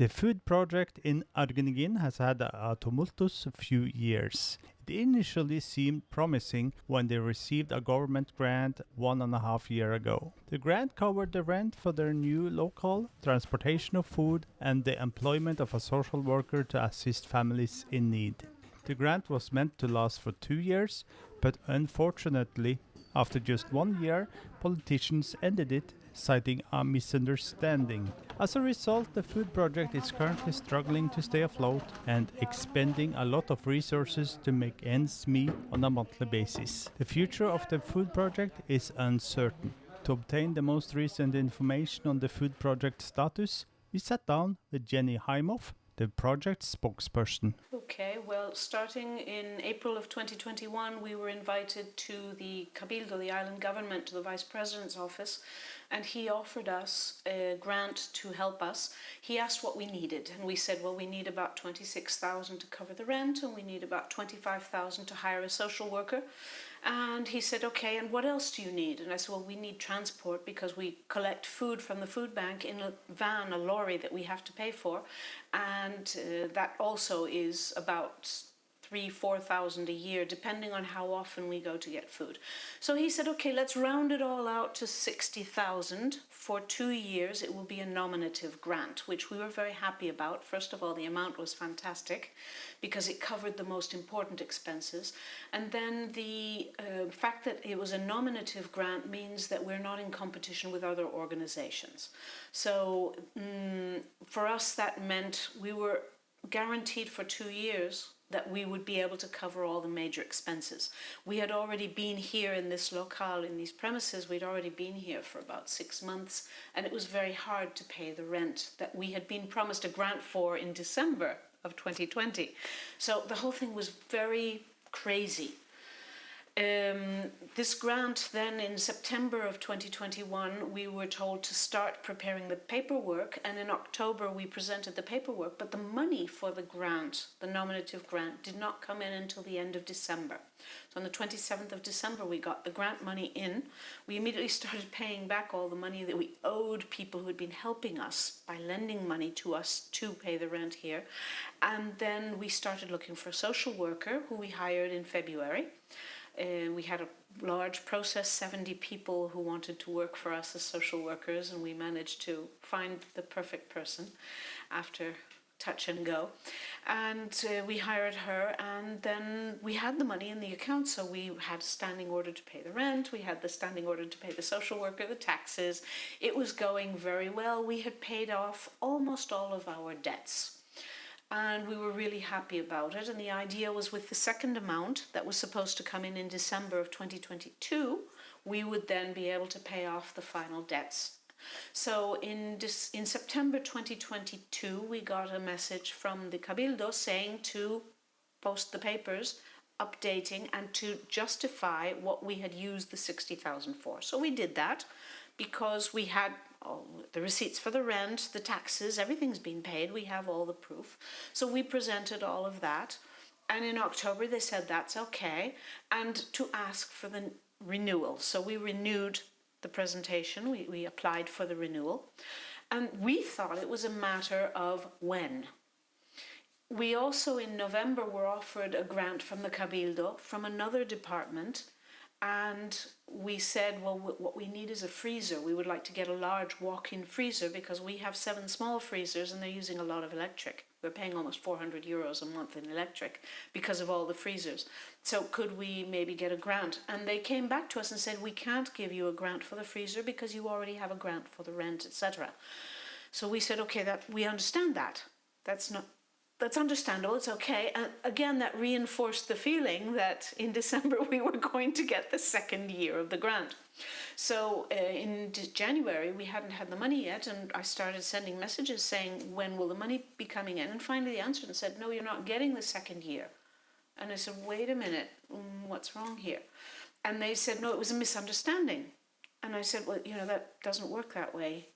The food project in Argenigin has had a tumultuous few years. It initially seemed promising when they received a government grant 1.5 years ago. The grant covered the rent for their new local, transportation of food, and the employment of a social worker to assist families in need. The grant was meant to last for 2 years, but unfortunately, after just 1 year, politicians ended it, citing a misunderstanding. As a result, the food project is currently struggling to stay afloat and expending a lot of resources to make ends meet on a monthly basis. The future of the food project is uncertain. To obtain the most recent information on the food project status, we sat down with Jenny Heimoff, the project spokesperson. Okay, well, starting in April of 2021, we were invited to the Cabildo, the island government, to the Vice President's office, and he offered us a grant to help us. He asked what we needed, and we said, well, we need about 26,000 to cover the rent, and we need about 25,000 to hire a social worker. And he said, okay, and what else do you need? And I said, well, we need transport because we collect food from the food bank in a van, a lorry that we have to pay for. And that also is about 3,000-4,000 a year, depending on how often we go to get food. So he said, okay, let's round it all out to 60,000 for 2 years. It will be a nominative grant, which we were very happy about. First of all, the amount was fantastic because it covered the most important expenses. And then the fact that it was a nominative grant means that we're not in competition with other organizations. So for us, that meant we were guaranteed for 2 years that we would be able to cover all the major expenses. We had already been here in this locale, in these premises, we'd already been here for about 6 months, and it was very hard to pay the rent that we had been promised a grant for in December of 2020. So the whole thing was very crazy. This grant then in September of 2021 we were told to start preparing the paperwork, and in October we presented the paperwork, but the money for the grant, the nominative grant, did not come in until the end of December. So on the 27th of December we got the grant money in. We immediately started paying back all the money that we owed people who had been helping us by lending money to us to pay the rent here. And then we started looking for a social worker who we hired in February. We had a large process, 70 people who wanted to work for us as social workers, and we managed to find the perfect person after touch and go. And we hired her, and then we had the money in the account, so we had a standing order to pay the rent, we had the standing order to pay the social worker, the taxes. It was going very well. We had paid off almost all of our debts. And we were really happy about it. And the idea was with the second amount that was supposed to come in December of 2022, we would then be able to pay off the final debts. So in September 2022, we got a message from the Cabildo saying to post the papers, updating and to justify what we had used the 60,000 for. So we did that because we had the receipts for the rent, the taxes, everything's been paid. We have all the proof. So we presented all of that. And in October, they said that's okay. And to ask for the renewal. So we renewed the presentation. We applied for the renewal. And we thought it was a matter of when. We also, in November, were offered a grant from the Cabildo, from another department. And we said, well, what we need is a freezer. We would like to get a large walk-in freezer because we have 7 small freezers and they're using a lot of electric. We're paying almost 400 euros a month in electric because of all the freezers. So could we maybe get a grant? And they came back to us and said, we can't give you a grant for the freezer because you already have a grant for the rent, etc. So we said, okay, that we understand that. That's understandable, it's okay. And again, that reinforced the feeling that in December we were going to get the second year of the grant. So in January, we hadn't had the money yet, and I started sending messages saying, when will the money be coming in? And finally they answered and said, no, you're not getting the second year. And I said, wait a minute, what's wrong here? And they said, no, it was a misunderstanding. And I said, well, that doesn't work that way.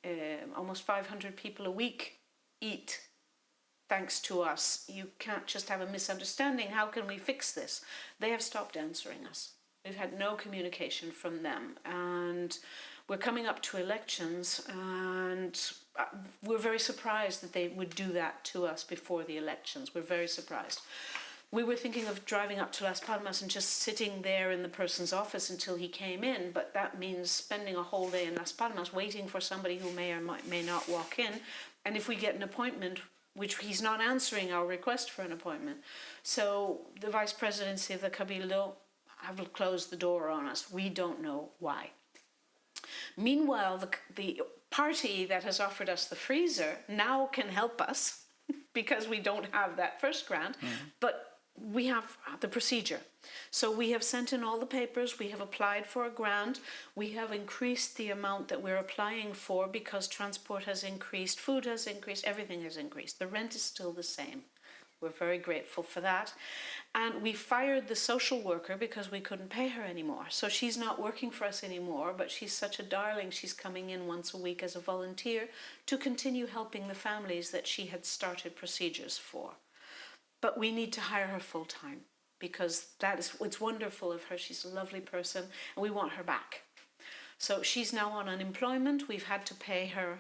Almost 500 people a week eat thanks to us. You can't just have a misunderstanding. How can we fix this? They have stopped answering us. We've had no communication from them. And we're coming up to elections, and we're very surprised that they would do that to us before the elections. We're very surprised. We were thinking of driving up to Las Palmas and just sitting there in the person's office until he came in, but that means spending a whole day in Las Palmas waiting for somebody who may or may not walk in. And if we get an appointment, which he's not answering our request for an appointment. So the Vice Presidency of the Cabildo have closed the door on us. We don't know why. Meanwhile, the party that has offered us the freezer now can help us because we don't have that first grant, but we have the procedure. So we have sent in all the papers, we have applied for a grant, we have increased the amount that we're applying for because transport has increased, food has increased, everything has increased. The rent is still the same. We're very grateful for that. And we fired the social worker because we couldn't pay her anymore. So she's not working for us anymore, but she's such a darling. She's coming in once a week as a volunteer to continue helping the families that she had started procedures for. But we need to hire her full time because it's wonderful of her. She's a lovely person and we want her back. So she's now on unemployment. We've had to pay her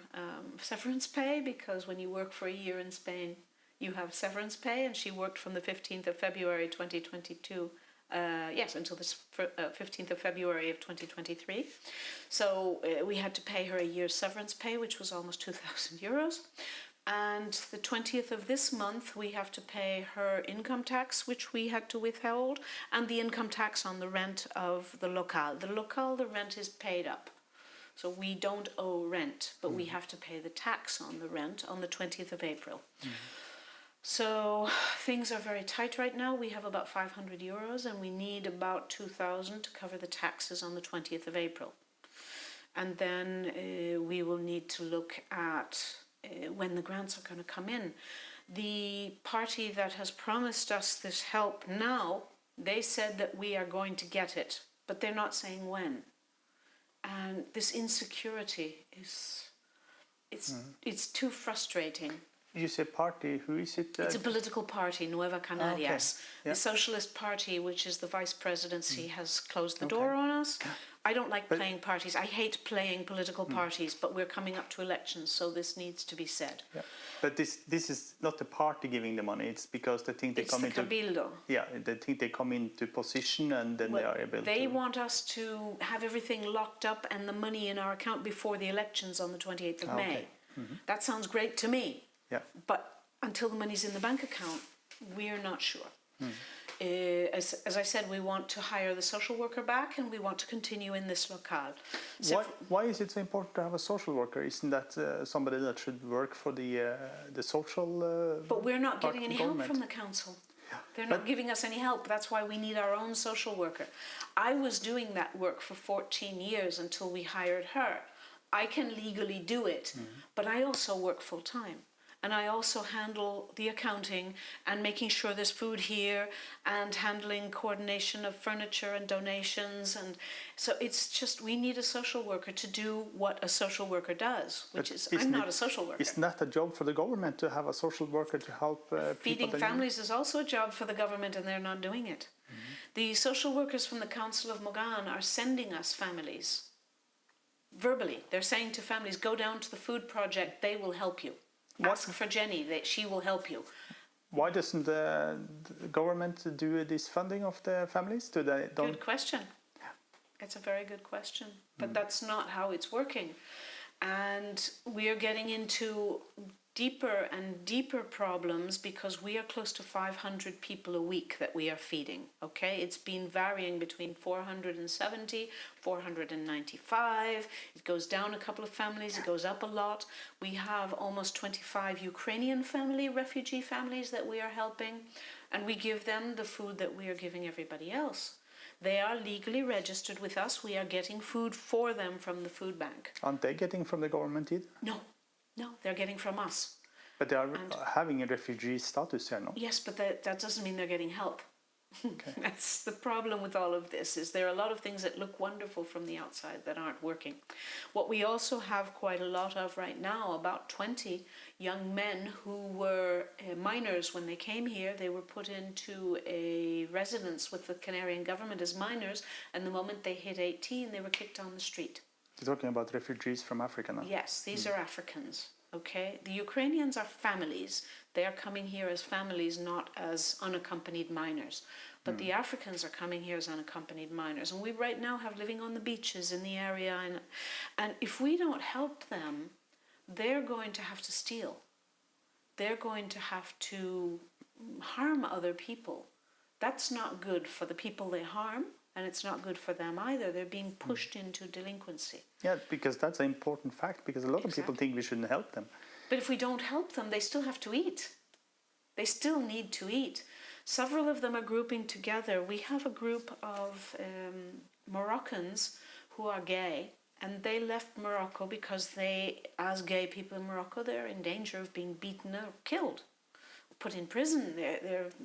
severance pay because when you work for a year in Spain, you have severance pay, and she worked from the 15th of February 2022, until the 15th of February of 2023. So we had to pay her a year's severance pay, which was almost 2,000 euros. And the 20th of this month, we have to pay her income tax, which we had to withhold, and the income tax on the rent of the local. The rent is paid up. So we don't owe rent, but we have to pay the tax on the rent on the 20th of April. So things are very tight right now. We have about 500 euros and we need about 2,000 to cover the taxes on the 20th of April. And then we will need to look at when the grants are going to come in. The party that has promised us this help now, they said that we are going to get it, but they're not saying when. And this insecurity it's too frustrating. You say party, who is it? It's a political party, Nueva Canarias. Okay. Yeah. The Socialist Party, which is the vice presidency, has closed the door on us. I don't like playing parties. I hate playing political parties, but we're coming up to elections, so this needs to be said. Yeah. But this is not the party giving the money, it's because they think they come into... Cabildo. Yeah, they think they come into position and then they are able to... They want us to have everything locked up and the money in our account before the elections on the 28th of May. That sounds great to me. Yeah. But until the money's in the bank account, we're not sure. As I said, we want to hire the social worker back and we want to continue in this locale. So why is it so important to have a social worker? Isn't that somebody that should work for the social But we're not getting any government? help from the council. They're not giving us any help. That's why we need our own social worker. I was doing that work for 14 years until we hired her. I can legally do it, but I also work full time. And I also handle the accounting and making sure there's food here and handling coordination of furniture and donations. And so it's just, we need a social worker to do what a social worker does, which is, I'm not a social worker. Isn't that a job for the government to have a social worker to help Feeding families is also a job for the government and they're not doing it. The social workers from the Council of Mogan are sending us families. Verbally, they're saying to families, go down to the food project, they will help you. Ask for Jenny, that she will help you. Why doesn't the government do this funding of the families? Good question. It's a very good question. But that's not how it's working. And we are getting into deeper and deeper problems because we are close to 500 people a week that we are feeding, okay? It's been varying between 470, 495. It goes down a couple of families, it goes up a lot. We have almost 25 Ukrainian refugee families that we are helping, and we give them the food that we are giving everybody else. They are legally registered with us. We are getting food for them from the food bank. Aren't they getting from the government either? No, they're getting from us. But they are having a refugee status here, no? Yes, but that doesn't mean they're getting help. Okay. That's the problem with all of this, is there are a lot of things that look wonderful from the outside that aren't working. What we also have quite a lot of right now, about 20 young men who were minors when they came here. They were put into a residence with the Canarian government as minors, and the moment they hit 18, they were kicked on the street. You're talking about refugees from Africa now? Yes, these are Africans. Okay, the Ukrainians are families. They are coming here as families, not as unaccompanied minors. But the Africans are coming here as unaccompanied minors. And we right now have living on the beaches in the area. And if we don't help them, they're going to have to steal. They're going to have to harm other people. That's not good for the people they harm, and it's not good for them either. They're being pushed into delinquency. Yeah, because that's an important fact, because a lot of people think we shouldn't help them. But if we don't help them, they still have to eat. They still need to eat. Several of them are grouping together. We have a group of Moroccans who are gay, and they left Morocco because they, as gay people in Morocco, they're in danger of being beaten or killed, put in prison.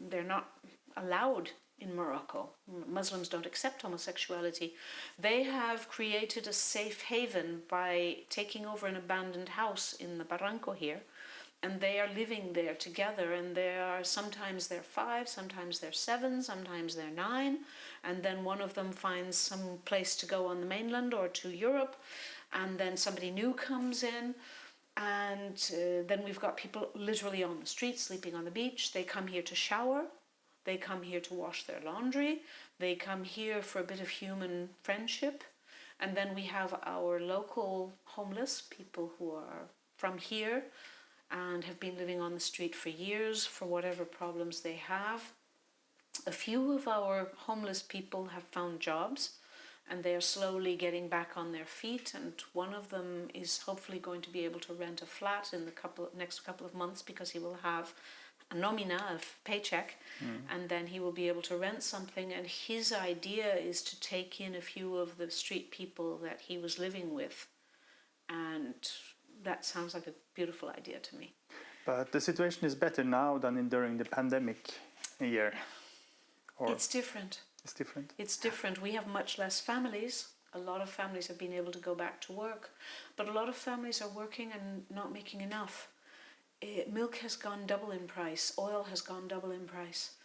They're not allowed in Morocco. Muslims don't accept homosexuality. They have created a safe haven by taking over an abandoned house in the Barranco here, and they are living there together, and sometimes they're 5, sometimes they're 7, sometimes they're 9, and then one of them finds some place to go on the mainland or to Europe, and then somebody new comes in, and then we've got people literally on the street sleeping on the beach. They come here to shower, they come here to wash their laundry, they come here for a bit of human friendship, and then we have our local homeless people who are from here and have been living on the street for years for whatever problems they have. A few of our homeless people have found jobs, and they are slowly getting back on their feet, and one of them is hopefully going to be able to rent a flat in the next couple of months, because he will have a nomina, a paycheck, and then he will be able to rent something. And his idea is to take in a few of the street people that he was living with, and that sounds like a beautiful idea to me. But the situation is better now than during the pandemic year. Or It's different. it's different. It's different. We have much less families. A lot of families have been able to go back to work, but a lot of families are working and not making enough. Milk has gone double in price. Oil has gone double in price.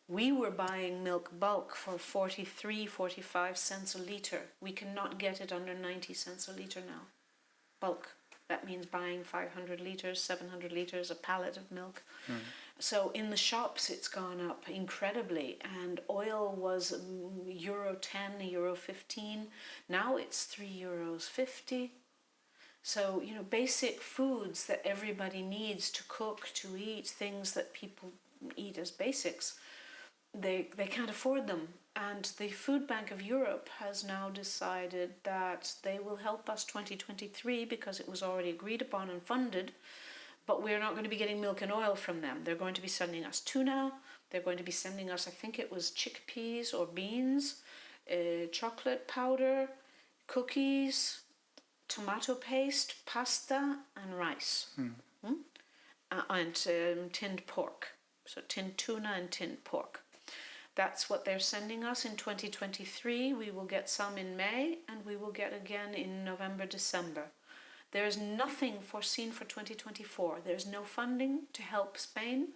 We were buying milk bulk for 43, 45 cents a litre. We cannot get it under 90 cents a litre now. Bulk. That means buying 500 litres, 700 litres, a pallet of milk. So in the shops it's gone up incredibly, and oil was €10, €15. Now it's €3.50. So, basic foods that everybody needs to cook, to eat, things that people eat as basics, they can't afford them. And the Food Bank of Europe has now decided that they will help us 2023, because it was already agreed upon and funded, but we're not going to be getting milk and oil from them. They're going to be sending us tuna, they're going to be sending us, I think it was chickpeas or beans, chocolate powder, cookies, tomato paste, pasta, and rice. And tinned pork. So tinned tuna and tinned pork. That's what they're sending us in 2023. We will get some in May, and we will get again in November, December. There is nothing foreseen for 2024. There's no funding to help Spain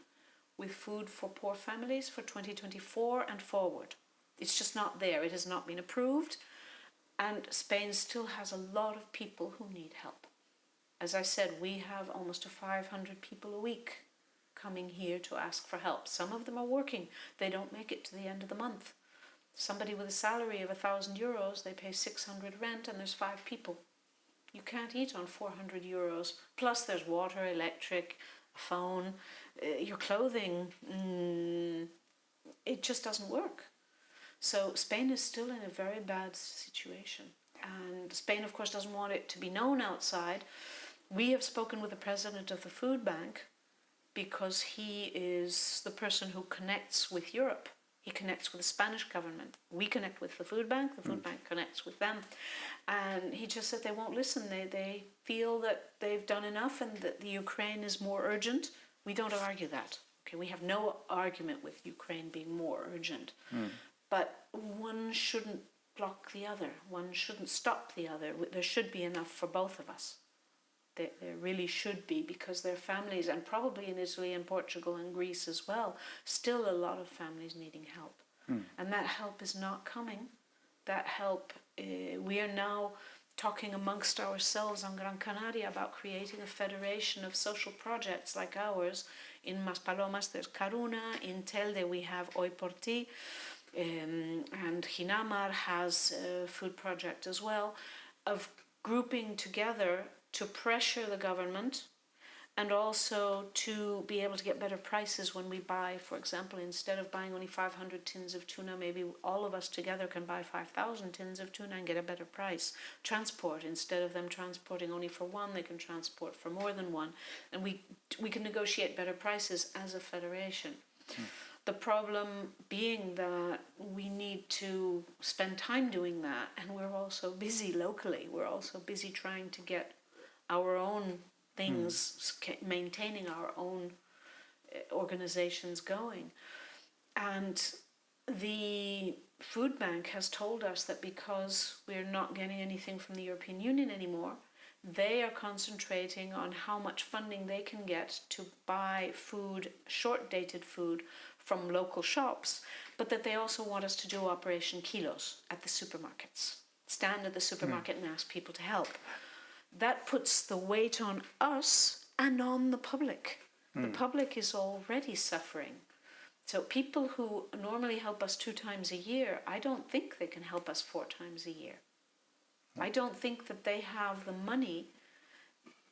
with food for poor families for 2024 and forward. It's just not there. It has not been approved. And Spain still has a lot of people who need help. As I said, we have almost 500 people a week coming here to ask for help. Some of them are working. They don't make it to the end of the month. Somebody with a salary of €1,000, they pay 600 rent, and there's 5 people. You can't eat on €400. Plus there's water, electric, a phone, your clothing. It just doesn't work. So Spain is still in a very bad situation. And Spain, of course, doesn't want it to be known outside. We have spoken with the president of the Food Bank, because he is the person who connects with Europe. He connects with the Spanish government. We connect with the Food Bank Bank connects with them. And he just said they won't listen. They feel that they've done enough and that the Ukraine is more urgent. We don't argue that. Okay, we have no argument with Ukraine being more urgent. But one shouldn't block the other. One shouldn't stop the other. There should be enough for both of us. There really should be, because their families, and probably in Italy and Portugal and Greece as well, still a lot of families needing help. And that help is not coming. That help, we are now talking amongst ourselves on Gran Canaria about creating a federation of social projects like ours. In Maspalomas there's Caruna, in Telde we have Hoy por Ti, and Hinamar has a food project as well, of grouping together to pressure the government and also to be able to get better prices when we buy. For example, instead of buying only 500 tins of tuna, maybe all of us together can buy 5,000 tins of tuna and get a better price. Transport, instead of them transporting only for one, they can transport for more than one. And we can negotiate better prices as a federation. The problem being that we need to spend time doing that, and we're also busy locally. We're also busy trying to get our own things, maintaining our own organizations going. And the food bank has told us that because we're not getting anything from the European Union anymore, they are concentrating on how much funding they can get to buy food, short-dated food, from local shops, but that they also want us to do Operation Kilos at the supermarkets. Stand at the supermarket and ask people to help. That puts the weight on us and on the public. The public is already suffering. So people who normally help us 2 times a year, I don't think they can help us 4 times a year. I don't think that they have the money,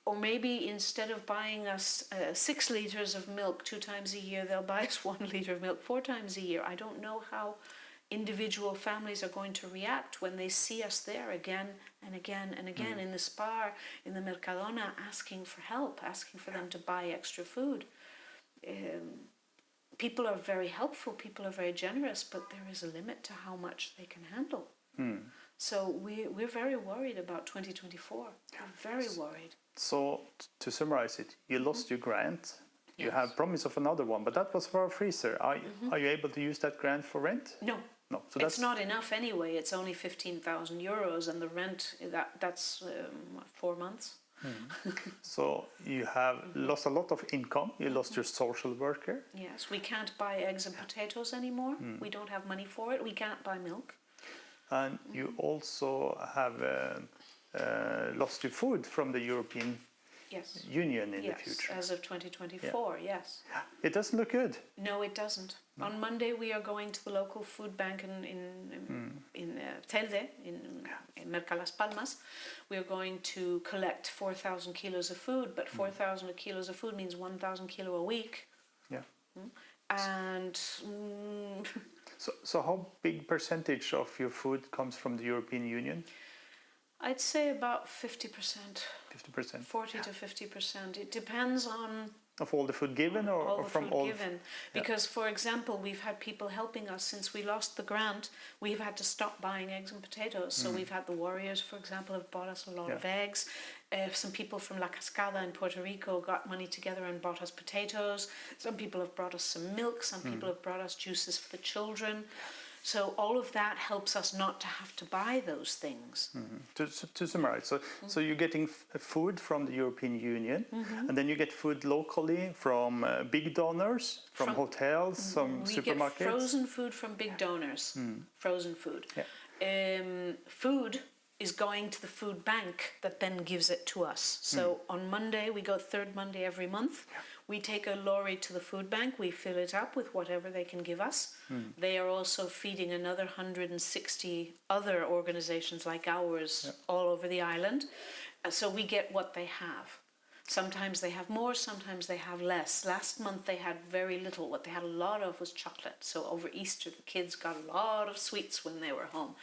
or maybe instead of buying us 6 liters of milk 2 times a year, they'll buy us 1 liter of milk 4 times a year. I don't know how individual families are going to react when they see us there again and again and again in the Spar, in the Mercadona, asking for help, asking for them to buy extra food. People are very helpful, people are very generous, but there is a limit to how much they can handle. So we're very worried about 2024. We're very worried. So to summarize it, you lost your grant. You Yes. have promise of another one, but that was for a freezer. Are you able to use that grant for rent? No. No. So It's not enough anyway. It's only 15,000 euros, and the rent, that's 4 months. So you have lost a lot of income. You lost your social worker. Yes, we can't buy eggs and potatoes anymore. We don't have money for it. We can't buy milk. And you also have lost your food from the European Yes. Union in the Yes, future. as of 2024, yes. It doesn't look good. No, it doesn't. On Monday, we are going to the local food bank in Telde, in Merca Las Palmas. We are going to collect 4,000 kilos of food, but 4,000 kilos of food means 1,000 kilo a week. Yeah. And So how big percentage of your food comes from the European Union? I'd say about 50%, 50%. 40 to 50%. It depends on Of all the food given, or, all or the from food all? given. Because, for example, we've had people helping us since we lost the grant. We've had to stop buying eggs and potatoes. So we've had the Warriors, for example, have bought us a lot of eggs. Some people from La Cascada in Puerto Rico got money together and bought us potatoes. Some people have brought us some milk. Some people have brought us juices for the children. So all of that helps us not to have to buy those things. To summarize, so you're getting food from the European Union, and then you get food locally from big donors, from hotels, some We supermarkets. get frozen food from big donors. Frozen food. Food is going to the food bank that then gives it to us. So on Monday, we go 3rd Monday every month. We take a lorry to the food bank. We fill it up with whatever they can give us. They are also feeding another 160 other organizations like ours all over the island. So we get what they have. Sometimes they have more, sometimes they have less. Last month they had very little. What they had a lot of was chocolate. So over Easter, the kids got a lot of sweets when they were home.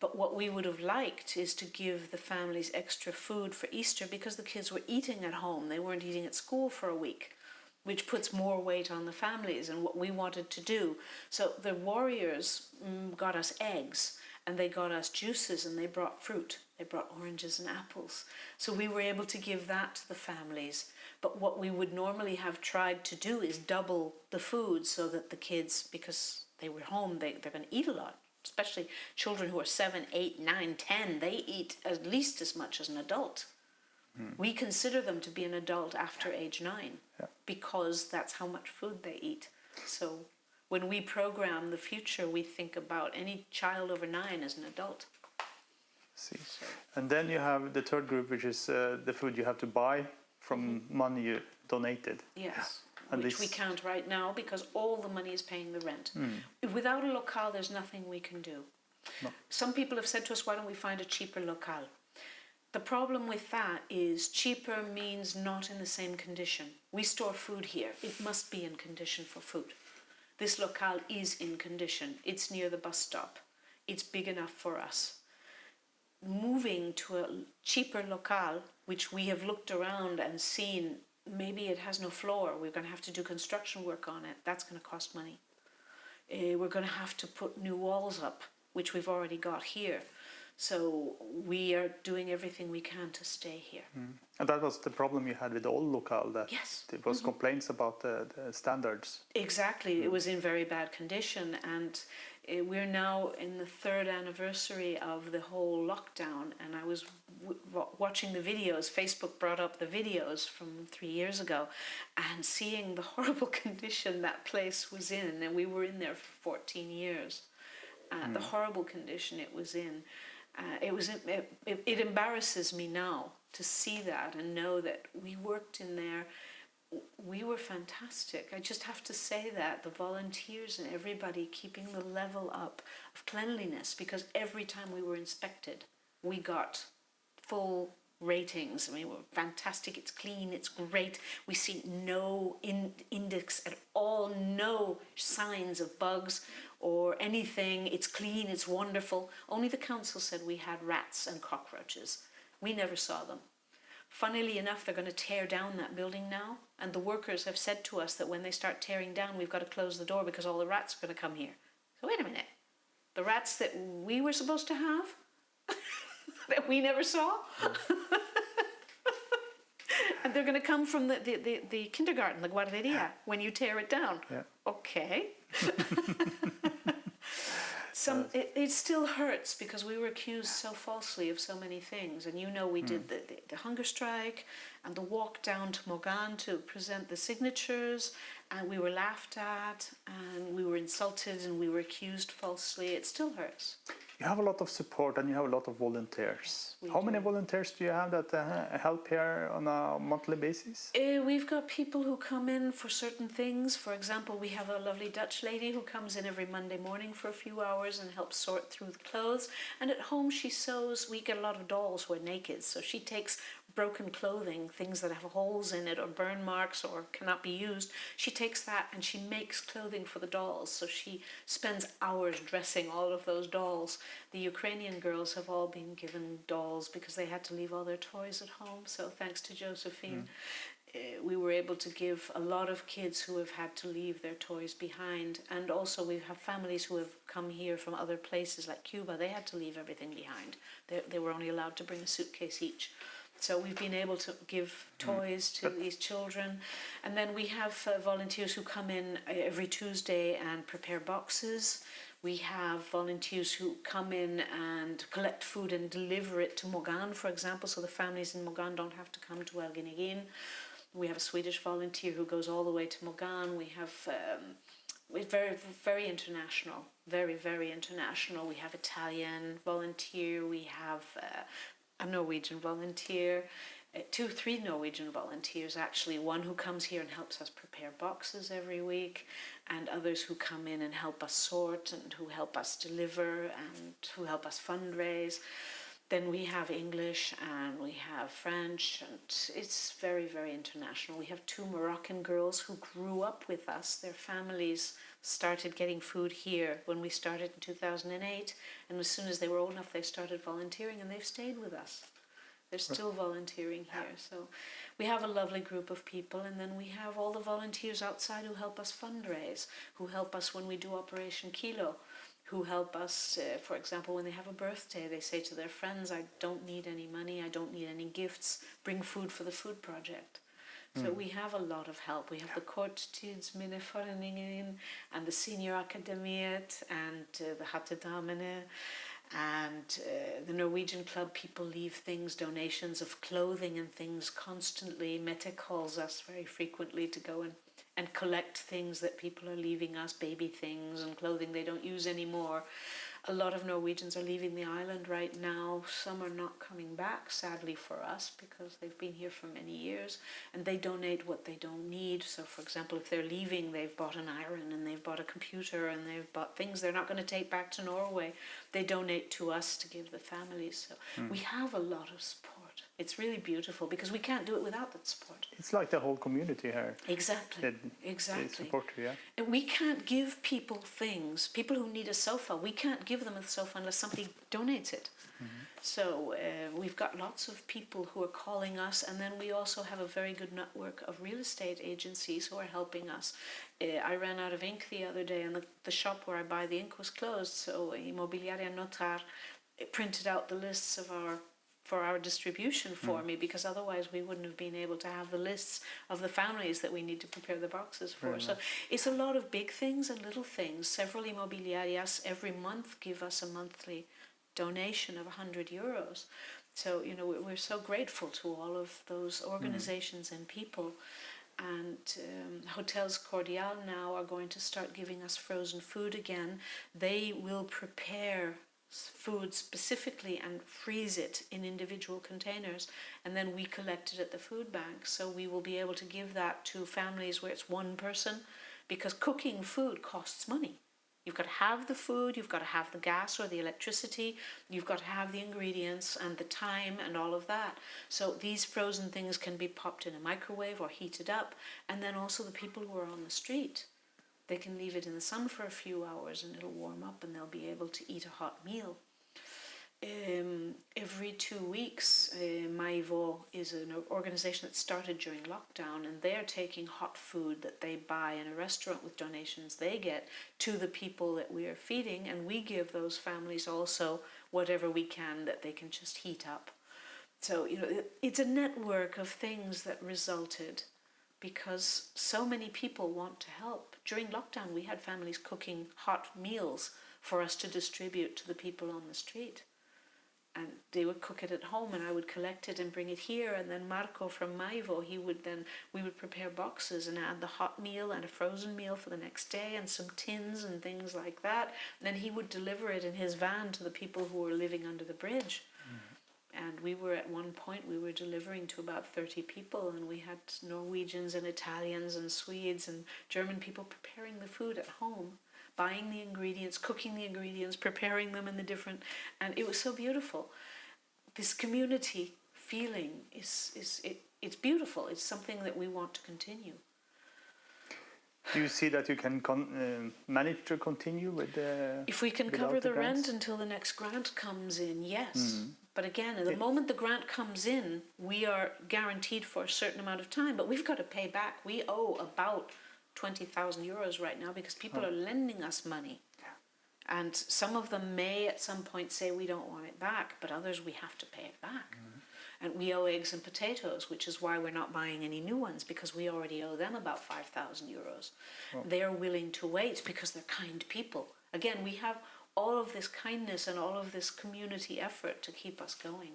But what we would have liked is to give the families extra food for Easter because the kids were eating at home. They weren't eating at school for a week, which puts more weight on the families and what we wanted to do. So the Warriors got us eggs, and they got us juices, and they brought fruit. They brought oranges and apples. So we were able to give that to the families. But what we would normally have tried to do is double the food so that the kids, because they were home, they're going to eat a lot. Especially children who are 7, 8, 9, 10, they eat at least as much as an adult. We consider them to be an adult after age 9 because that's how much food they eat. So when we program the future, we think about any child over 9 as an adult. See. So, And then you have the third group, which is the food you have to buy from money you donated. yes, And which we this- can't right now because all the money is paying the rent. Without a locale, there's nothing we can do. No. Some people have said to us, why don't we find a cheaper locale? The problem with that is cheaper means not in the same condition. We store food here. It must be in condition for food. This locale is in condition. It's near the bus stop. It's big enough for us. Moving to a cheaper locale, which we have looked around and seen, maybe it has no floor. We're going to have to do construction work on it. That's going to cost money. We're going to have to put new walls up, which we've already got here. So we are doing everything we can to stay here. And that was the problem you had with the old locale, that Yes. there was complaints about the standards. Exactly. It was in very bad condition, and we're now in the third anniversary of the whole lockdown, and I was watching the videos. Facebook brought up the videos from 3 years ago, and seeing the horrible condition that place was in, and we were in there for 14 years. The horrible condition it was in. It embarrasses me now to see that and know that we worked in there. We were fantastic. I just have to say that the volunteers and everybody keeping the level up of cleanliness, because every time we were inspected, we got full ratings. I mean, we're fantastic. It's clean. It's great. We see no index at all, no signs of bugs or anything. It's clean. It's wonderful. Only the council said we had rats and cockroaches. We never saw them. Funnily enough, they're going to tear down that building now, and the workers have said to us that when they start tearing down, we've got to close the door because all the rats are going to come here. So wait a minute. The rats that we were supposed to have that we never saw? And they're going to come from the kindergarten, the guarderia, when you tear it down. Yeah. Okay. It still hurts because we were accused so falsely of so many things. And you know, we did the hunger strike and the walk down to Mogan to present the signatures, and we were laughed at and we were insulted and we were accused falsely. It still hurts. You have a lot of support and you have a lot of volunteers. We How many do. volunteers do you have that help here on a monthly basis? We've got people who come in for certain things. For example, we have a lovely Dutch lady who comes in every Monday morning for a few hours and helps sort through the clothes. And at home she sews. We get a lot of dolls who are naked, so she takes broken clothing, things that have holes in it or burn marks or cannot be used. She takes that and she makes clothing for the dolls. So she spends hours dressing all of those dolls. The Ukrainian girls have all been given dolls because they had to leave all their toys at home. So thanks to Josephine, we were able to give a lot of kids who have had to leave their toys behind. And also we have families who have come here from other places like Cuba. They had to leave everything behind. They were only allowed to bring a suitcase each. So we've been able to give toys to these children. And then we have volunteers who come in every Tuesday and prepare boxes. We have volunteers who come in and collect food and deliver it to Mogan, for example, so the families in Mogan don't have to come to Elginegin. We have a Swedish volunteer who goes all the way to Mogan. We have we're very, very international, very, very international. We have Italian volunteer. We have a Norwegian volunteer, 3 Norwegian volunteers actually, one who comes here and helps us prepare boxes every week, and others who come in and help us sort and who help us deliver and who help us fundraise. Then we have English and we have French, and it's very, very international. We have 2 Moroccan girls who grew up with us. Their families started getting food here when we started in 2008, and as soon as they were old enough they started volunteering, and they've stayed with us. They're still volunteering here. So we have a lovely group of people, and then we have all the volunteers outside who help us fundraise, who help us when we do Operation Kilo, who help us, for example, when they have a birthday, they say to their friends, I don't need any money, I don't need any gifts, bring food for the food project. So we have a lot of help. We have the Korttidsminneforeningen and the Senior Akademiet and the Hattedamene and the Norwegian Club. People leave things, donations of clothing and things constantly. Mette calls us very frequently to go and collect things that people are leaving us, baby things and clothing they don't use anymore. A lot of Norwegians are leaving the island right now. Some are not coming back, sadly for us, because they've been here for many years, and they donate what they don't need. So, for example, if they're leaving, they've bought an iron and they've bought a computer and they've bought things they're not going to take back to Norway. They donate to us to give the families. So we have a lot of support. It's really beautiful because we can't do it without that support. It's like the whole community here. Exactly. They Exactly. support you, yeah. And we can't give people things, people who need a sofa, we can't give them a sofa unless somebody donates it. So we've got lots of people who are calling us, and then we also have a very good network of real estate agencies who are helping us. I ran out of ink the other day, and the shop where I buy the ink was closed, so Immobiliaria Notar printed out the lists of for our distribution for me, because otherwise we wouldn't have been able to have the lists of the families that we need to prepare the boxes for. So it's a lot of big things and little things. Several immobiliarias every month give us a monthly donation of 100 euros. So, you know, we're so grateful to all of those organizations and people. And Hotels Cordial now are going to start giving us frozen food again. They will prepare food specifically and freeze it in individual containers, and then we collect it at the food bank. So we will be able to give that to families where it's one person, because cooking food costs money. You've got to have the food, you've got to have the gas or the electricity, you've got to have the ingredients and the time and all of that. So these frozen things can be popped in a microwave or heated up, and then also the people who are on the street, they can leave it in the sun for a few hours and it'll warm up and they'll be able to eat a hot meal. Every 2 weeks, Maivo is an organization that started during lockdown, and they're taking hot food that they buy in a restaurant with donations they get to the people that we are feeding, and we give those families also whatever we can that they can just heat up. So, you know, it's a network of things that resulted because so many people want to help. During lockdown, we had families cooking hot meals for us to distribute to the people on the street. And they would cook it at home, and I would collect it and bring it here. And then Marco from Maivo, we would prepare boxes and add the hot meal and a frozen meal for the next day and some tins and things like that. And then he would deliver it in his van to the people who were living under the bridge. And we were at one point, we were delivering to about 30 people, and we had Norwegians and Italians and Swedes and German people preparing the food at home, buying the ingredients, cooking the ingredients, preparing them in the different, and it was so beautiful. This community feeling it's beautiful. It's something that we want to continue. Do you see that you can manage to continue with the... If we can cover the rent until the next grant comes in, yes. But again, at the moment the grant comes in, we are guaranteed for a certain amount of time, but we've got to pay back. We owe about 20,000 euros right now because people are lending us money. And some of them may at some point say we don't want it back, but others we have to pay it back. And we owe eggs and potatoes, which is why we're not buying any new ones, because we already owe them about 5,000 euros. They're willing to wait because they're kind people. Again, we have all of this kindness and all of this community effort to keep us going.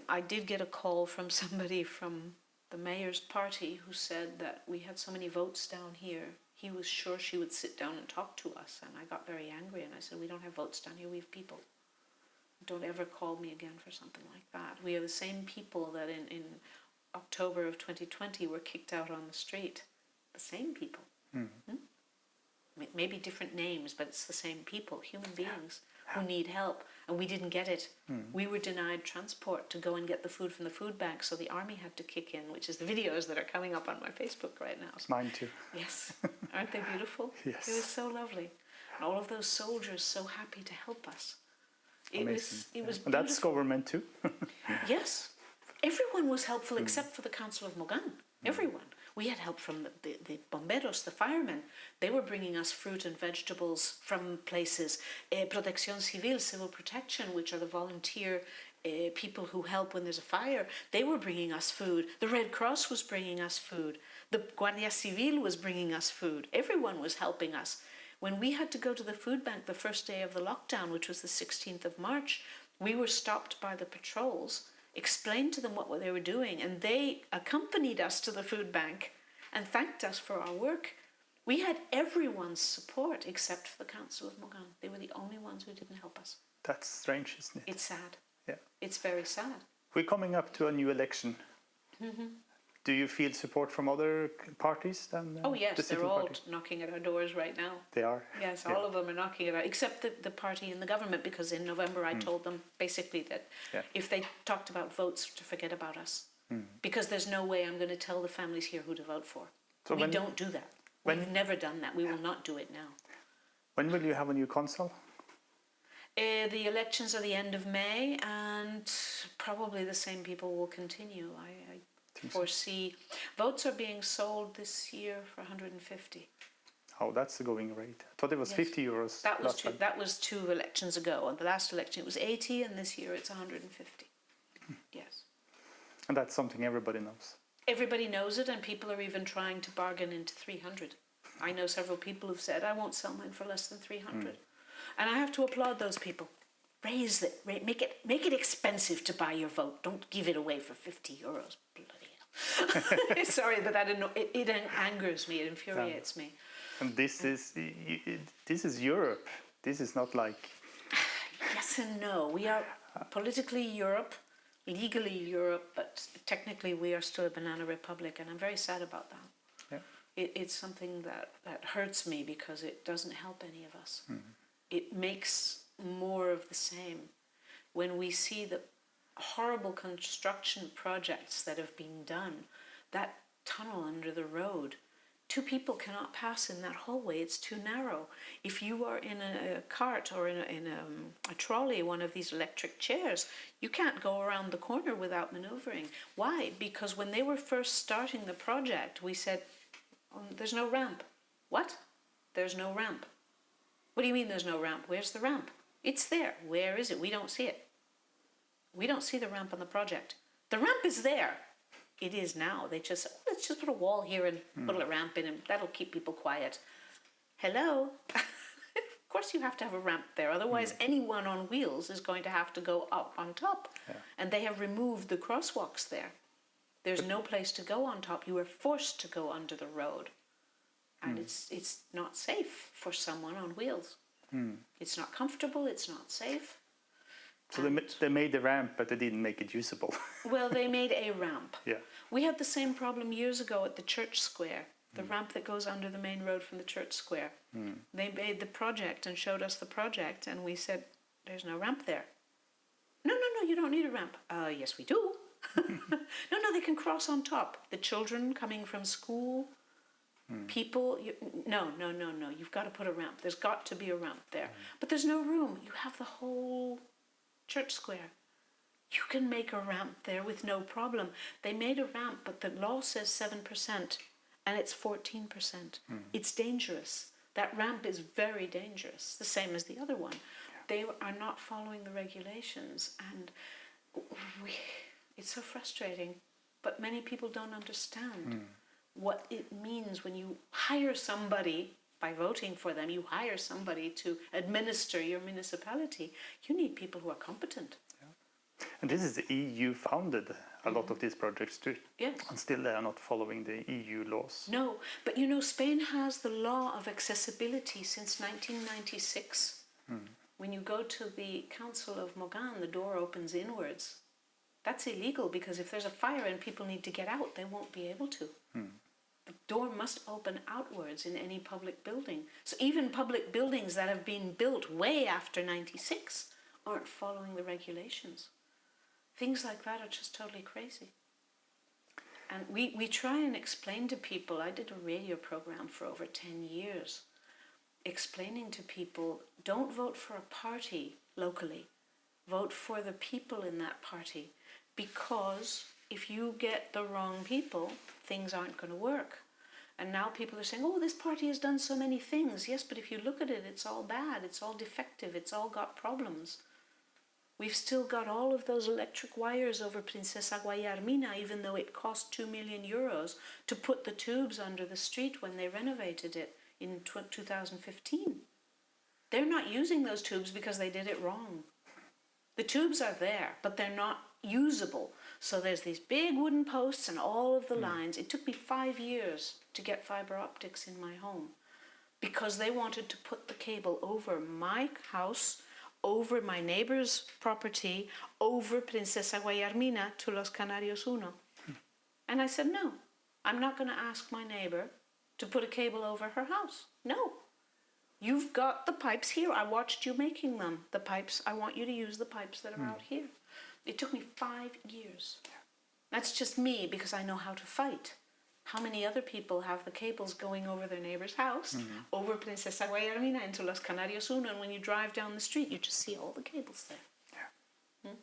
I did get a call from somebody from the mayor's party who said that we had so many votes down here. He was sure she would sit down and talk to us, and I got very angry and I said, we don't have votes down here, we have people. Don't ever call me again for something like that. We are the same people that in October of 2020 were kicked out on the street. The same people. Maybe different names, but it's the same people, human beings who need help, and we didn't get it. We were denied transport to go and get the food from the food bank, so the army had to kick in, which is the videos that are coming up on my Facebook right now. Mine too. Yes. Aren't they beautiful? Yes. It was so lovely. And all of those soldiers so happy to help us. It Amazing. was And that's beautiful. government too. Yes. Everyone was helpful except for the Council of Mogan. Everyone. We had help from the bomberos, the firemen. They were bringing us fruit and vegetables from places. Protección Civil, Civil Protection, which are the volunteer people who help when there's a fire. They were bringing us food. The Red Cross was bringing us food. The Guardia Civil was bringing us food. Everyone was helping us. When we had to go to the food bank the first day of the lockdown, which was the 16th of March, we were stopped by the patrols, explained to them what they were doing, and they accompanied us to the food bank and thanked us for our work. We had everyone's support except for the Council of Mogan. They were the only ones who didn't help us. That's strange, isn't it? It's sad. Yeah. It's very sad. We're coming up to a new election. Do you feel support from other parties than Oh yes, the they're sitting all party? knocking at our doors right now. They are. Yes, Yeah. all of them are knocking it out, except the party in the government, because in November I told them basically that Yeah. if they talked about votes, to forget about us. Because there's no way I'm going to tell the families here who to vote for. So We when- don't do that. We've never done that. We will not do it now. When will you have a new council? The elections are the end of May, and probably the same people will continue. I foresee votes are being sold this year for 150. Oh, that's the going rate. I thought it was Yes. 50 euros That was last two. time. That was 2 elections ago. And the last election it was 80, and this year it's 150. Yes, And that's something everybody knows. everybody knows it, and people are even trying to bargain into 300. I know several people who've said, "I won't sell mine for less than 300," and I have to applaud those people. Raise it, make it expensive to buy your vote. Don't give it away for 50 euros. Bloody hell! Sorry, but it angers me. It infuriates me. And this is Europe. This is not like Yes and no. We are politically Europe, legally Europe, but technically we are still a banana republic, and I'm very sad about that. Yeah. It's something that hurts me because it doesn't help any of us. It makes more of the same. When we see the horrible construction projects that have been done, that tunnel under the road, 2 people cannot pass in that hallway. It's too narrow. If you are in a cart or in a trolley, one of these electric chairs, you can't go around the corner without maneuvering. Why? Because when they were first starting the project, we said, there's no ramp. What? There's no ramp. What do you mean there's no ramp? Where's the ramp? It's there. Where is it? We don't see it. We don't see the ramp on the project. The ramp is there. It is now. They just, let's just put a wall here and put a ramp in, and that'll keep people quiet. Hello? Of course you have to have a ramp there. Otherwise, anyone on wheels is going to have to go up on top. Yeah. And they have removed the crosswalks there. There's no place to go on top. You are forced to go under the road. And it's not safe for someone on wheels. It's not comfortable. It's not safe. so they made the ramp, but they didn't make it usable. Well, they made a ramp. Yeah. We had the same problem years ago at the church square, the ramp that goes under the main road from the church square. They made the project and showed us the project, and we said, there's no ramp there. No, you don't need a ramp. Yes, we do. No, they can cross on top. The children coming from school, people, no, you've got to put a ramp. There's got to be a ramp there. But there's no room. You have the whole church square. You can make a ramp there with no problem. They made a ramp, but the law says 7%, and it's 14%. It's dangerous. That ramp is very dangerous, the same as the other one. They are not following the regulations, and it's so frustrating. But many people don't understand what it means when you hire somebody. By voting for them, you hire somebody to administer your municipality. You need people who are competent. And this is the EU founded a lot of these projects too. Yes. And still they are not following the EU laws. No, but you know, Spain has the law of accessibility since 1996. When you go to the Council of Mogan, the door opens inwards. That's illegal, because if there's a fire and people need to get out, they won't be able to. The door must open outwards in any public building. So even public buildings that have been built way after 96 aren't following the regulations. Things like that are just totally crazy. And we try and explain to people. I did a radio program for over 10 years, explaining to people, don't vote for a party locally. Vote for the people in that party, because if you get the wrong people, things aren't going to work. And now people are saying, oh, this party has done so many things. Yes, but if you look at it, it's all bad, it's all defective, it's all got problems. We've still got all of those electric wires over Princesa Guayarmina, even though it cost 2 million euros to put the tubes under the street when they renovated it in 2015. They're not using those tubes because they did it wrong. The tubes are there, but they're not usable. So there's these big wooden posts and all of the lines. It took me 5 years to get fiber optics in my home. because they wanted to put the cable over my house, over my neighbor's property, over Princesa Guayarmina to Los Canarios Uno. And I said, no, I'm not going to ask my neighbor to put a cable over her house. No. You've got the pipes here. I watched you making them. The pipes, I want you to use the pipes that are out here. It took me 5 years. That's just me, because I know how to fight. How many other people have the cables going over their neighbor's house, over Princesa Guayarmina into Los Canarios Uno, and when you drive down the street, you just see all the cables there.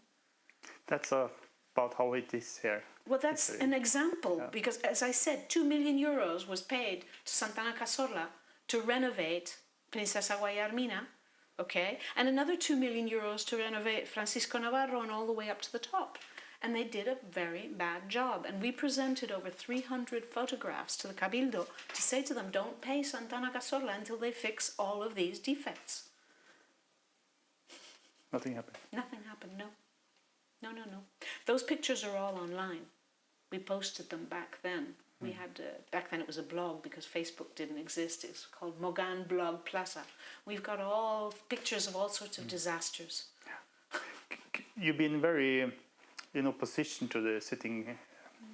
That's about how it is here. Well, that's an example, because as I said, 2 million euros was paid to Santana Cazorla to renovate Princesa Guayarmina, okay? And another 2 million euros to renovate Francisco Navarro and all the way up to the top. And they did a very bad job. And we presented over 300 photographs to the Cabildo to say to them, don't pay Santana Cazorla until they fix all of these defects. Nothing happened. Nothing happened, no. No. Those pictures are all online. We posted them back then. We had, back then it was a blog because Facebook didn't exist. It's called Mogan Blog Plaza. We've got all pictures of all sorts of disasters. You've been very in opposition to the sitting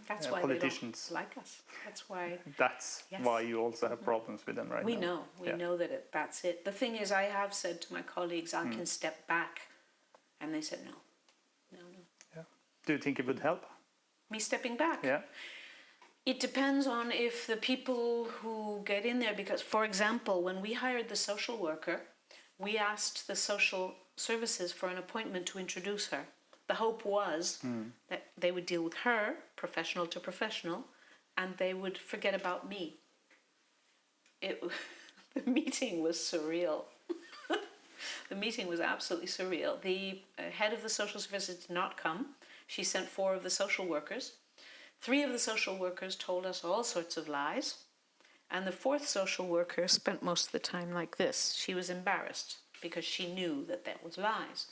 That's why politicians. they don't like us. That's why. That's Yes. why you also have problems with them right We now. know. We know that that's it. The thing is, I have said to my colleagues, I can step back. And they said, no. Yeah. Do you think it would help? Me stepping back? Yeah. It depends on if the people who get in there, because, for example, when we hired the social worker, we asked the social services for an appointment to introduce her. The hope was that they would deal with her, professional to professional, and they would forget about me. The meeting was surreal. The meeting was absolutely surreal. The head of the social services did not come. She sent 4 of the social workers. 3 of the social workers told us all sorts of lies. And the 4th social worker spent most of the time like this. She was embarrassed because she knew that that was lies.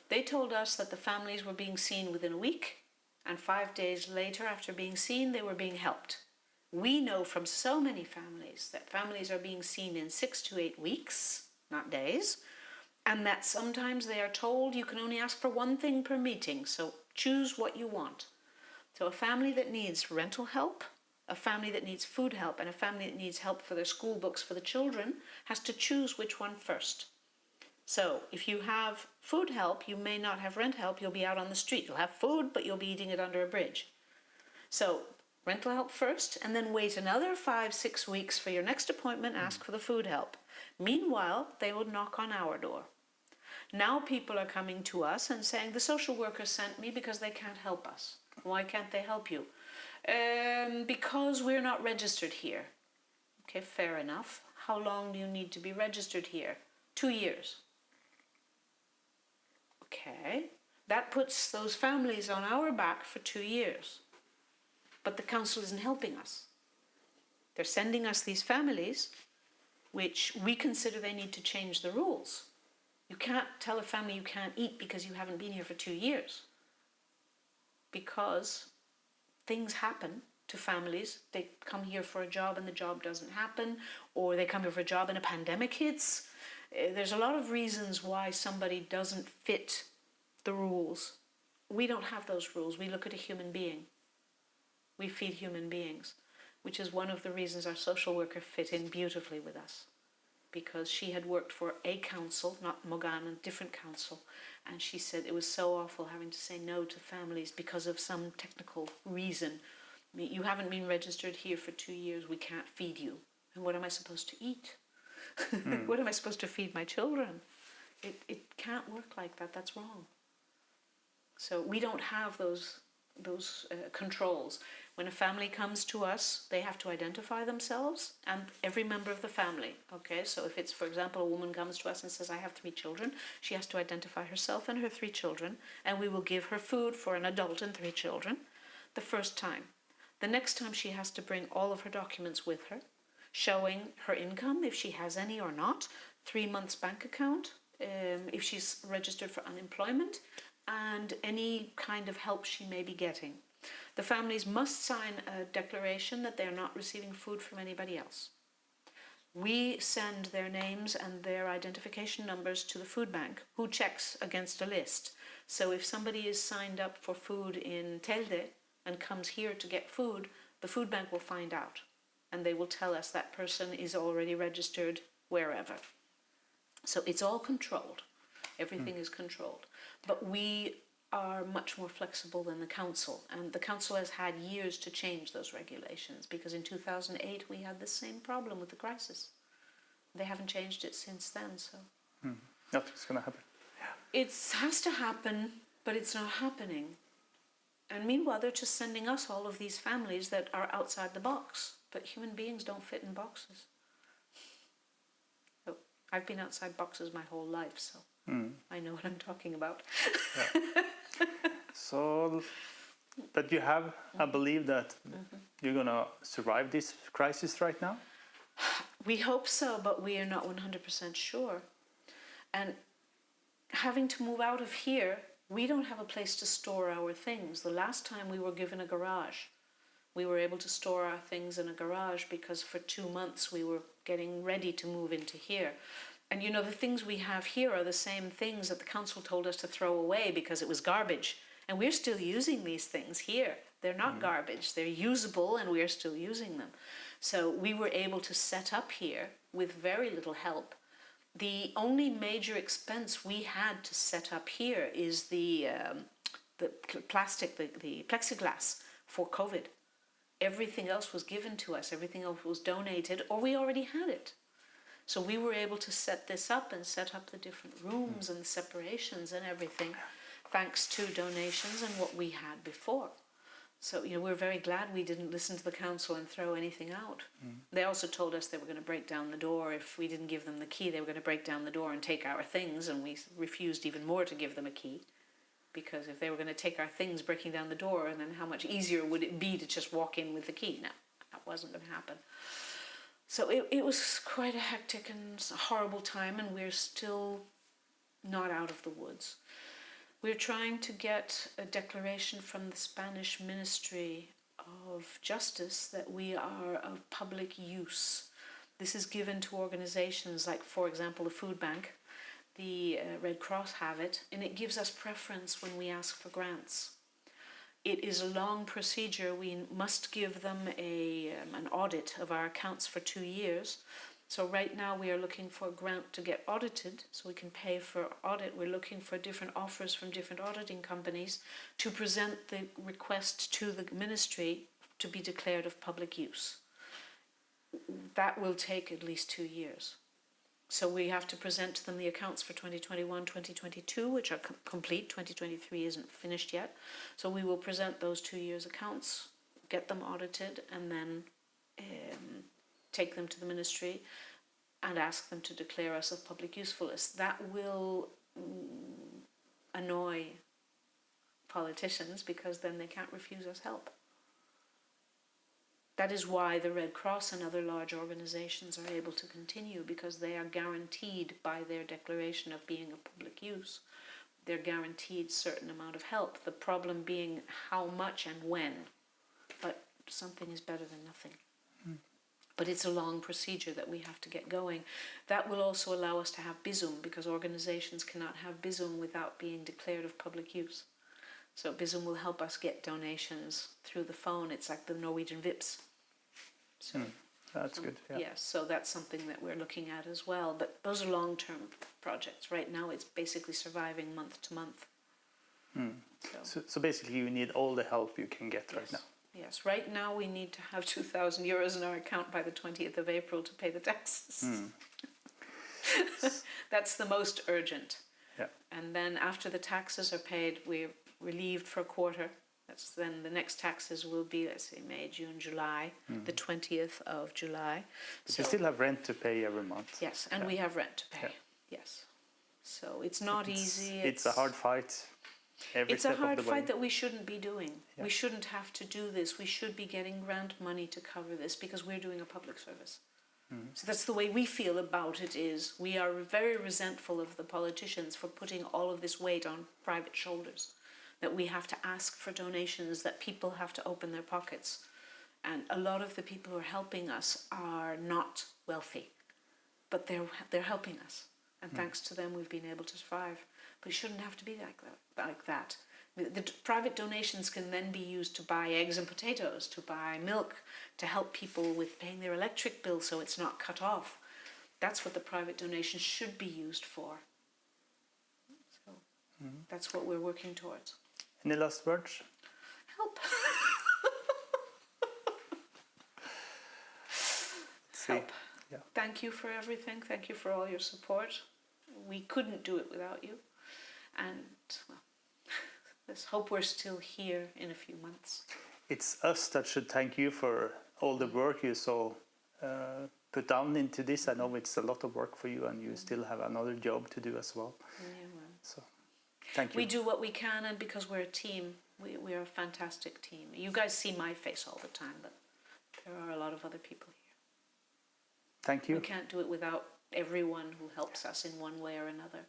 They told us that the families were being seen within a week, and 5 days later, after being seen, they were being helped. We know from so many families that families are being seen in 6 to 8 weeks, not days, and that sometimes they are told you can only ask for one thing per meeting, so choose what you want. So a family that needs rental help, a family that needs food help, and a family that needs help for their school books for the children has to choose which one first. So if you have food help, you may not have rent help, you'll be out on the street. You'll have food, but you'll be eating it under a bridge. So rental help first, and then wait another 5-6 weeks for your next appointment, ask for the food help. Meanwhile, they will knock on our door. Now people are coming to us and saying, the social worker sent me because they can't help us. Why can't they help you? Because we're not registered here. Okay, fair enough. How long do you need to be registered here? 2 years. Okay, that puts those families on our back for 2 years. But the council isn't helping us. They're sending us these families, which we consider they need to change the rules. You can't tell a family you can't eat because you haven't been here for 2 years. Because things happen to families. They come here for a job and the job doesn't happen, or they come here for a job and a pandemic hits. There's a lot of reasons why somebody doesn't fit the rules. We don't have those rules. We look at a human being. We feed human beings, which is one of the reasons our social worker fit in beautifully with us, because she had worked for a council, not Mogan, a different council, and she said it was so awful having to say no to families because of some technical reason. You haven't been registered here for 2 years, we can't feed you. And what am I supposed to eat? What am I supposed to feed my children? It can't work like that. That's wrong. So we don't have those controls. When a family comes to us, they have to identify themselves and every member of the family. Okay, so if it's, for example, a woman comes to us and says, I have 3 children, she has to identify herself and her 3 children, and we will give her food for an adult and 3 children the first time. The next time she has to bring all of her documents with her, showing her income, if she has any or not, 3 months bank account, if she's registered for unemployment, and any kind of help she may be getting. The families must sign a declaration that they are not receiving food from anybody else. We send their names and their identification numbers to the food bank, who checks against a list. So if somebody is signed up for food in Telde and comes here to get food, the food bank will find out. And they will tell us that person is already registered wherever. So it's all controlled. Everything is controlled. But we are much more flexible than the council. And the council has had years to change those regulations, because in 2008 we had the same problem with the crisis. They haven't changed it since then, so. Nothing's going to happen. It has to happen, but it's not happening. And meanwhile, they're just sending us all of these families that are outside the box. But human beings don't fit in boxes. So I've been outside boxes my whole life, so I know what I'm talking about. So, but you have, I believe that you're going to survive this crisis right now? We hope so, but we are not 100% sure. And having to move out of here, we don't have a place to store our things. The last time we were given a garage, we were able to store our things in a garage because for 2 months we were getting ready to move into here. And you know, the things we have here are the same things that the council told us to throw away because it was garbage. And we're still using these things here. They're not garbage, they're usable, and we're still using them. So we were able to set up here with very little help. The only major expense we had to set up here is the plastic, the plexiglass for COVID. Everything else was given to us, everything else was donated, or we already had it. So we were able to set this up and set up the different rooms and the separations and everything, thanks to donations and what we had before. So, you know, we're very glad we didn't listen to the council and throw anything out. They also told us they were going to break down the door. If we didn't give them the key, they were going to break down the door and take our things, and we refused even more to give them a key. Because if they were going to take our things breaking down the door, and then how much easier would it be to just walk in with the key? No, that wasn't going to happen. So it was quite a hectic and horrible time, and we're still not out of the woods. We're trying to get a declaration from the Spanish Ministry of Justice that we are of public use. This is given to organizations like, for example, the Food Bank. The Red Cross have it, and it gives us preference when we ask for grants. It is a long procedure. We must give them an audit of our accounts for 2 years. So right now we are looking for a grant to get audited, so we can pay for audit. We're looking for different offers from different auditing companies to present the request to the ministry to be declared of public use. That will take at least 2 years. So we have to present to them the accounts for 2021, 2022, which are complete. 2023 isn't finished yet. So we will present those 2 years' accounts, get them audited, and then take them to the ministry and ask them to declare us of public usefulness. That will annoy politicians, because then they can't refuse us help. That is why the Red Cross and other large organizations are able to continue, because they are guaranteed by their declaration of being of public use. They're guaranteed a certain amount of help. The problem being how much and when. But something is better than nothing. But it's a long procedure that we have to get going. That will also allow us to have BISUM, because organizations cannot have BISUM without being declared of public use. So BISUM will help us get donations through the phone. It's like the Norwegian VIPs. So That's good. Yeah. yes, so that's something that we're looking at as well. But those are long-term projects. Right now it's basically surviving month to month. So basically you need all the help you can get right now. Yes, right now we need to have 2,000 euros in our account by the 20th of April to pay the taxes. That's the most urgent. Yeah. And then after the taxes are paid, we're relieved for a quarter. That's then the next taxes will be, let's say, May, June, July, the 20th of July. But you still have rent to pay every month. Yes, and we have rent to pay. Yes. So it's not easy. It's a hard fight. It's a hard fight that we shouldn't be doing. Yeah. We shouldn't have to do this. We should be getting grant money to cover this, because we're doing a public service. So that's the way we feel about it. Is we are very resentful of the politicians for putting all of this weight on private shoulders, that we have to ask for donations, that people have to open their pockets. And a lot of the people who are helping us are not wealthy. but they're helping us, and thanks to them we've been able to survive. But it shouldn't have to be like that. The private donations can then be used to buy eggs and potatoes, to buy milk, to help people with paying their electric bill so it's not cut off. That's what the private donations should be used for. So that's what we're working towards. Any last words? Help. Help. Yeah. Thank you for everything. Thank you for all your support. We couldn't do it without you. And well, let's hope we're still here in a few months. It's us that should thank you for all the work you put down into this. I know it's a lot of work for you, and you still have another job to do as well. Yeah, well. So, thank you. We do what we can, and because we're a team, we are a fantastic team. You guys see my face all the time, but there are a lot of other people here. Thank you. We can't do it without everyone who helps us in one way or another.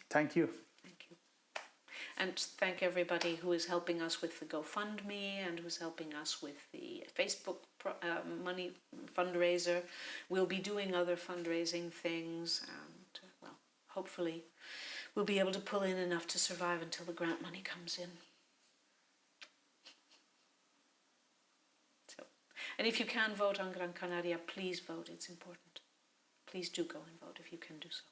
Thank you. Thank you. And thank everybody who is helping us with the GoFundMe and who's helping us with the Facebook money fundraiser. We'll be doing other fundraising things, and well, hopefully we'll be able to pull in enough to survive until the grant money comes in. So, and if you can vote on Gran Canaria, please vote. It's important. Please do go and vote if you can do so.